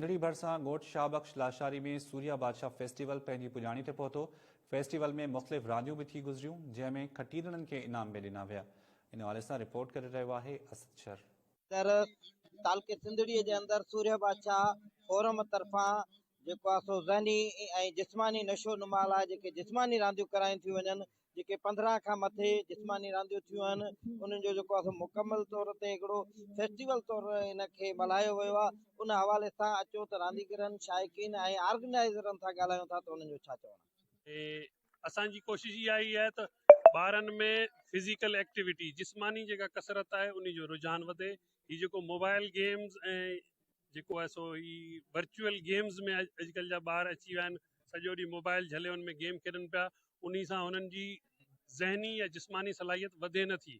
सिंधड़ी भरिसां ॻोठ शाहबख्श लाशारी में सूर्या बादशाह फेस्टिवल पंहिंजी पुॼाणी ते पहुतो। फेस्टिवल में मुख़्तलिफ़ रांदियूं बि थी गुज़रियूं, जंहिंमें खटींदड़नि खे इनाम बि ॾिना विया। इन हवाले सां रिपोर्ट करे रहियो आहे असद शर। तालके सिंधड़ीअ जे अंदरि सूर्या बादशाह फोरम तरफ़ां जेको आहे सो ज़हनी ऐं जिस्मानी नशो नुमा लाइ जेके जिस्मानी रांदियूं करायूं थियूं वञनि, जेके 15 खां मथे जिस्मानी रांदियूं थियूं आहिनि, उन्हनि जो जेको आहे मुकमल तौर ते हिकिड़ो फेस्टिवल तौर इनखे मल्हायो वियो आहे। उन हवाले सां अचो त रांदीगरनि, शाइक़ीन ऐं ऑर्गेनाइज़रनि सां ॻाल्हायूं था त उन्हनि जो छा चवणु आहे। असांजी कोशिश इहा ई आहे त ॿारनि में फिज़िकल एक्टिविटी, जिस्मानी जेका कसरत आहे उन जो रुझान वधे। हीउ जेको मोबाइल गेम्स ऐं जेको आहे सो ही वर्चुअल गेम्स में अॼुकल्ह जा ॿार अची विया आहिनि, सॼो ॾींहुं मोबाइल झले हुन में गेम खेॾनि पिया, उन सां हुननि जी ज़हनी या जिस्मानी सलाहियत वधे नथी।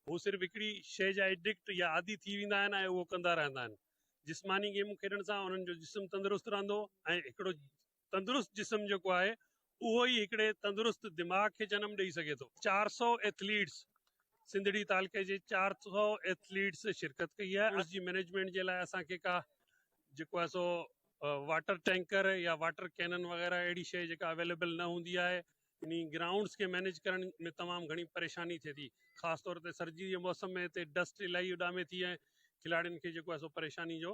हू सिर्फ़ु हिकिड़ी शइ जा एडिक्ट या आदी थी वेंदा आहिनि ऐं उहो कंदा रहंदा आहिनि। जिस्मानी गेमूं खेॾण सां उन्हनि जो जिस्म तंदुरुस्त रहंदो ऐं हिकिड़ो तंदुरुस्त जिस्म जेको आहे उहो ई हिकिड़े तंदुरुस्त दिमाग़ खे जनम ॾेई सघे थो। 400 एथलीट्स सिंधड़ी तालके जे 400 एथलीट्स शिरकत कई आहे। उसकी मैनेजमेंट जे लाइ असांखे का जेको आहे सो वाटर टैंकर या वाटर कैनन वग़ैरह अहिड़ी शइ जेका अवेलेबल न हूंदी आहे। इन ग्राउंड्स के मैनेज करण में तमामु घणी परेशानी थिए थी, ख़ासि तौर ते सर्दी जे मौसम में हिते डस्ट इलाही उॾामे थी ऐं खिलाड़ियुनि खे जेको आहे सो परेशानी जो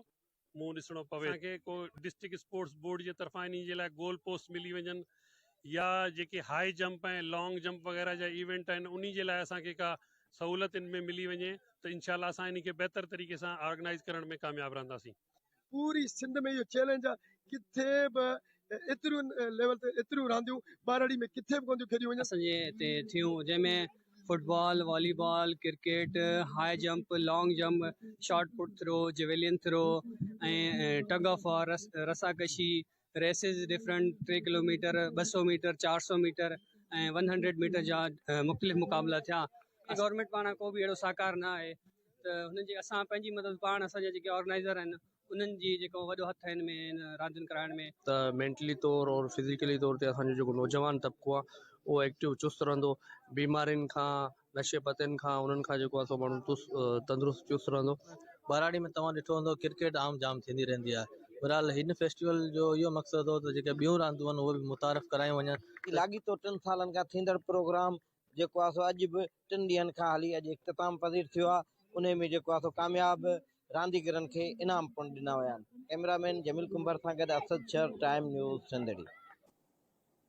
मुंहुं ॾिसणो पवे। असांखे को डिस्ट्रिक्ट स्पोर्ट्स बोर्ड जे तरफ़ां इन जे लाइ गोल पोस्ट मिली वञनि या जेके हाई जंप ऐं लॉन्ग जंप वग़ैरह जा इवेंट आहिनि उन जे लाइ असांखे का सहूलियत इन में मिली वञे त इंशाल्लाह असां इन खे बहितर तरीक़े सां ऑर्गेनाइज़ करण में कामयाब रहंदासीं। पूरी सिंध में इहो चैलेंज आहे, किथे बि एतिरियूं लेवल ते एतिरियूं रांदियूं ॿारड़ी में किथे बि कोन थियूं खेॾियूं वञनि। असांजे हिते थियूं जंहिंमें football, volleyball, cricket, high jump, long jump, shot put throw, javelin throw ऐं टग ऑफ वॉर, रसाकशी, races different 3 kilometre, 200 metre, 400 metre ऐं 100 मीटर जा मुख़्तलिफ़ मुक़ाबला थिया। गवर्नमेंट पारां को बि अहिड़ो साकार न आहे त हुननि जी असां पंहिंजी मदद पाण असांजा जेके ऑर्गेनाइज़र आहिनि उन्हनि जी जेको वॾो हथु आहे हिन में रांदियुनि कराइण में। त मेंटली तौर और फिज़िकली तौर ते असांजो जेको नौजवान तबिको आहे उहो एक्टिव चुस्त रहंदो, बीमारियुनि खां, नशे पतनि खां, उन्हनि खां जेको आहे सो माण्हू तंदुरुस्त चुस्त रहंदो। बाराड़ी में तव्हां ॾिठो हूंदो क्रिकेट आम जाम थींदी रहंदी आहे। बहरहाल हिन फेस्टिवल जो इहो मक़सदु हो त जेके ॿियूं रांदियूं आहिनि उहे बि मुतारिफ़ करायूं वञनि। लाॻीतो 3 सालनि खां थींदड़ प्रोग्राम जेको आहे सो अॼु बि 3 ॾींहंनि खां हली अॼु इख़्तिताम पज़ीर थियो आहे। उन में जेको आहे सो कामयाब रांदीगरनि खे इनाम पिणु ॾिना विया आहिनि। कैमरामैन जमील कुंबर सां गॾु Asad sir, time news Sindhri.